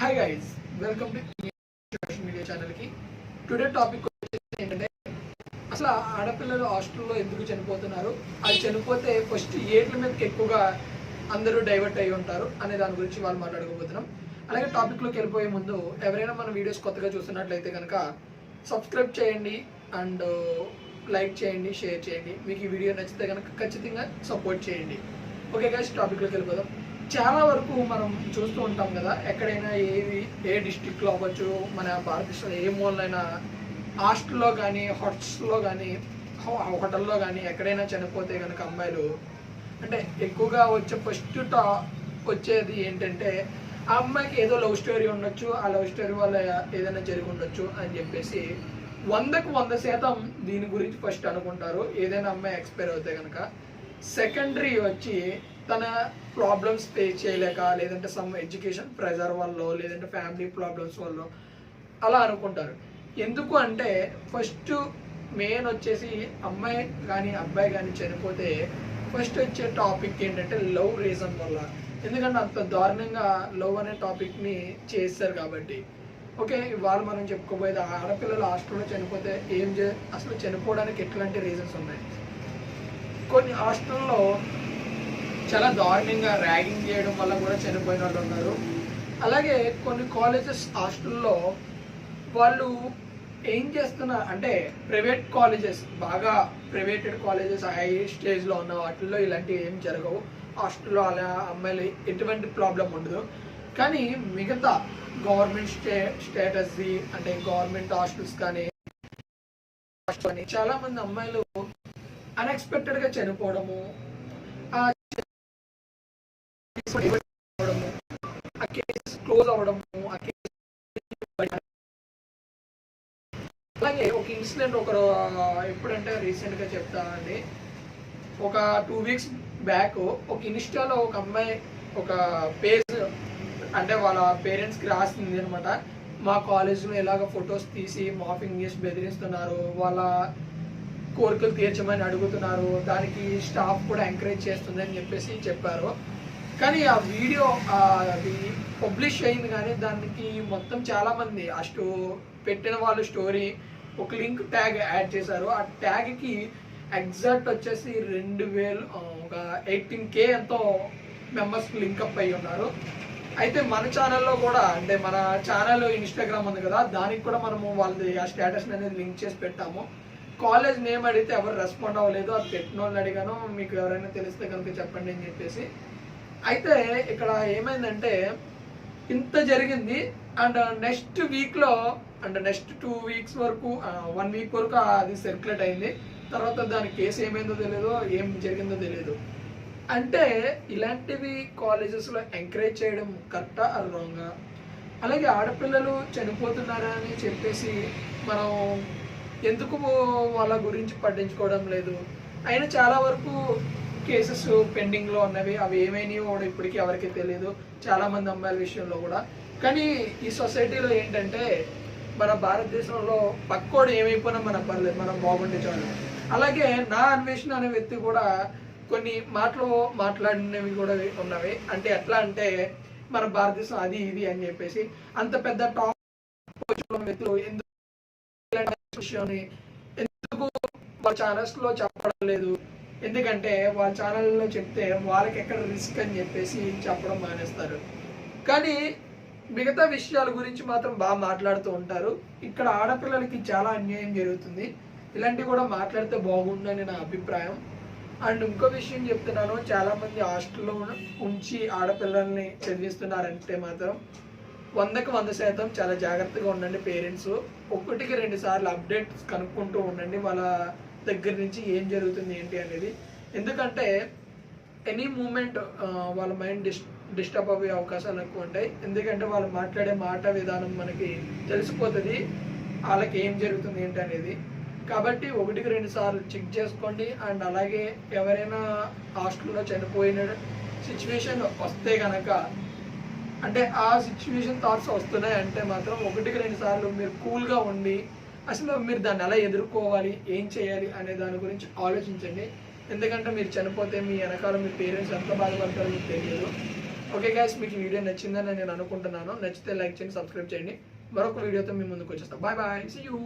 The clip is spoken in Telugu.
Hi guys, welcome to social media ఛానల్కి. టుడే టాపిక్ వచ్చేసి ఏంటంటే, అసలు ఆడపిల్లలు హాస్టల్లో ఎందుకు చనిపోతున్నారు, అది చనిపోతే ఫస్ట్ ఏట్ల మీదకి ఎక్కువగా అందరూ డైవర్ట్ అయ్యి ఉంటారు అనే దాని గురించి వాళ్ళు మాట్లాడుకోబోతున్నాం. అలాగే టాపిక్లోకి వెళ్ళిపోయే ముందు ఎవరైనా మన వీడియోస్ కొత్తగా చూస్తున్నట్లయితే కనుక సబ్స్క్రైబ్ చేయండి అండ్ లైక్ చేయండి, షేర్ చేయండి. మీకు ఈ వీడియో నచ్చితే కనుక ఖచ్చితంగా సపోర్ట్ చేయండి. ఓకే గైస్, టాపిక్లోకి వెళ్ళిపోదాం. చాలా వరకు మనం చూస్తూ ఉంటాం కదా, ఎక్కడైనా ఏ డిస్టిక్లో అవ్వచ్చు, మన భారతదేశంలో ఏ మూలైనా హాస్టల్లో కానీ హోటల్స్లో కానీ హోటల్లో కానీ ఎక్కడైనా చనిపోతే కనుక అమ్మాయిలు అంటే ఎక్కువగా ఫస్ట్ వచ్చేది ఏంటంటే, ఆ అమ్మాయికి ఏదో లవ్ స్టోరీ ఉండొచ్చు, ఆ లవ్ స్టోరీ వల్ల ఏదైనా జరిగి ఉండొచ్చు అని చెప్పేసి 100% దీని గురించి ఫస్ట్ అనుకుంటారు. ఏదైనా అమ్మాయి ఎక్స్పైర్ అవుతే కనుక సెకండరీ వచ్చి తన ప్రాబ్లమ్స్ ఫేస్ చేయలేక, లేదంటే సమ్ ఎడ్యుకేషన్ ప్రెజర్ వల్ల, లేదంటే ఫ్యామిలీ ప్రాబ్లమ్స్ వల్ల అలా అనుకుంటారు. ఎందుకు అంటే ఫస్ట్ మెయిన్ వచ్చేసి అమ్మాయి కానీ అబ్బాయి కానీ చనిపోతే ఫస్ట్ వచ్చే టాపిక్ ఏంటంటే లవ్ రీజన్ వల్ల. ఎందుకంటే అంత దారుణంగా లవ్ అనే టాపిక్ని చేస్తారు కాబట్టి. ఓకే, ఇవాళ మనం చెప్పుకోబోయేది ఆడపిల్లలు హాస్టల్లో చనిపోతే అసలు చనిపోవడానికి ఎట్లాంటి రీజన్స్ ఉన్నాయి. కొన్ని హాస్టల్లో చాలా దారుణంగా ర్యాగింగ్ చేయడం వల్ల కూడా చనిపోయిన వాళ్ళు ఉన్నారు. అలాగే కొన్ని కాలేజెస్ హాస్టల్లో వాళ్ళు ఏం చేస్తున్నారు అంటే, ప్రైవేట్ కాలేజెస్, బాగా ప్రైవేటెడ్ కాలేజెస్ హై స్టేజ్లో ఉన్న వాటిల్లో ఇలాంటివి ఏం జరగవు. హాస్టల్లో అలా అమ్మాయిలు ఎటువంటి ప్రాబ్లం ఉండదు. కానీ మిగతా గవర్నమెంట్ స్టేటస్ది అంటే గవర్నమెంట్ హాస్టల్స్ కానీ చాలా మంది అమ్మాయిలు అన్ఎక్స్పెక్టెడ్గా చనిపోవడము, ఆ కేసు క్లోజ్ అవ్వడము, అలాగే ఒక ఇన్సిడెంట్ ఎప్పుడంటే రీసెంట్గా చెప్తా అండి. ఒక 2 weeks బ్యాక్ ఒక ఇన్స్టాలో ఒక అమ్మాయి ఒక పేజ్ అంటే వాళ్ళ పేరెంట్స్కి రాసింది అనమాట. మా కాలేజ్లో ఇలాగ ఫొటోస్ తీసి మాఫింగ్ చేసి బెదిరిస్తున్నారు, వాళ్ళ కోరికలు తీర్చమని అడుగుతున్నారు, దానికి స్టాఫ్ కూడా ఎంకరేజ్ చేస్తుంది అని చెప్పేసి చెప్పారు. కానీ ఆ వీడియో అది పబ్లిష్ అయింది, కానీ దానికి మొత్తం చాలామంది పెట్టిన వాళ్ళు స్టోరీ ఒక లింక్ ట్యాగ్ యాడ్ చేశారు. ఆ ట్యాగ్కి ఎగ్జాక్ట్ వచ్చేసి 2000 ఒక 18K ఎంతో మెంబర్స్ లింక్అప్ అయ్యి ఉన్నారు. అయితే మన ఛానల్లో కూడా అంటే మన ఛానల్ ఇన్స్టాగ్రామ్ ఉంది కదా, దానికి కూడా మనము వాళ్ళది ఆ స్టేటస్ అనేది లింక్ చేసి పెట్టాము. కాలేజ్ నేమ్ అడిగితే ఎవరు రెస్పాండ్ అవ్వలేదు. అది పెట్టిన వాళ్ళని అడిగాను, మీకు ఎవరైనా తెలిస్తే కనుక చెప్పండి అని చెప్పేసి. అయితే ఇక్కడ ఏమైందంటే ఇంత జరిగింది అండ్ నెక్స్ట్ వీక్లో అంటే నెక్స్ట్ 2 weeks వరకు 1 week వరకు అది సర్క్యులేట్ అయింది. తర్వాత దాని కేసు ఏమైందో తెలియదు, ఏం జరిగిందో తెలియదు. అంటే ఇలాంటివి కాలేజెస్లో ఎంకరేజ్ చేయడం కరెక్టా ఆర్ రాంగా? అలాగే ఆడపిల్లలు చనిపోతున్నారా అని చెప్పేసి మనం ఎందుకు వాళ్ళ గురించి పట్టించుకోవడం లేదు? అయినా చాలా వరకు కేసెస్ పెండింగ్లో ఉన్నవి, అవి ఏమైనాయో కూడా ఇప్పటికీ ఎవరికి తెలియదు, చాలామంది అమ్మాయిల విషయంలో కూడా. కానీ ఈ సొసైటీలో ఏంటంటే, మన భారతదేశంలో పక్కోడు ఏమైపోయినా మనకు పర్లేదు, మనం బాగుండే చాలు. అలాగే నా అన్వేషణ అనే వ్యక్తి కూడా కొన్ని మాట్లాడినవి కూడా ఉన్నవి. అంటే ఎట్లా అంటే, మన భారతదేశం అది ఇది అని చెప్పేసి అంత పెద్ద టాప్ వ్యక్తులు ఎందుకు వాళ్ళ ఛానల్స్లో చెప్పడం లేదు? ఎందుకంటే వాళ్ళ ఛానల్లో చెప్తే వాళ్ళకి ఎక్కడ రిస్క్ అని చెప్పేసి చెప్పడం మానేస్తారు. కానీ మిగతా విషయాల గురించి మాత్రం బాగా మాట్లాడుతూ ఉంటారు. ఇక్కడ ఆడపిల్లలకి చాలా అన్యాయం జరుగుతుంది. ఇలాంటివి కూడా మాట్లాడితే బాగుండని నా అభిప్రాయం. అండ్ ఇంకో విషయం చెప్తున్నాను, చాలామంది హాస్టల్లో ఉంచి ఆడపిల్లల్ని చదివిస్తున్నారంటే మాత్రం 100% చాలా జాగ్రత్తగా ఉండండి. పేరెంట్స్ 1కి 2 సార్లు అప్డేట్స్ కనుక్కుంటూ ఉండండి వాళ్ళ దగ్గర నుంచి ఏం జరుగుతుంది ఏంటి అనేది. ఎందుకంటే ఎనీ మూమెంట్ వాళ్ళ మైండ్ డిస్టర్బ్ అయ్యే అవకాశాలు ఎక్కువ ఉంటాయి. ఎందుకంటే వాళ్ళు మాట్లాడే మాట విధానం మనకి తెలిసిపోతుంది వాళ్ళకి ఏం జరుగుతుంది ఏంటి అనేది. కాబట్టి 1కి 2 సార్లు చెక్ చేసుకోండి. అండ్ అలాగే ఎవరైనా హాస్టల్లో చనిపోయిన సిచ్యువేషన్ వస్తే కనుక, అంటే ఆ సిచ్యువేషన్ థాట్స్ వస్తున్నాయి అంటే మాత్రం 1కి 2 సార్లు మీరు కూల్గా ఉండి అసలు మీరు దాన్ని ఎలా ఎదుర్కోవాలి, ఏం చేయాలి అనే దాని గురించి ఆలోచించండి. ఎందుకంటే మీరు చనిపోతే మీ వెనకాల మీ పేరెంట్స్ ఎంత బాధపడతారో మీకు తెలియదు. ఓకే గైస్, మీకు ఈ వీడియో నచ్చిందని నేను అనుకుంటున్నాను. నచ్చితే లైక్ చేయండి, సబ్స్క్రైబ్ చేయండి. మరొక వీడియోతో మీ ముందుకు వచ్చేస్తాను. Bye bye, see you.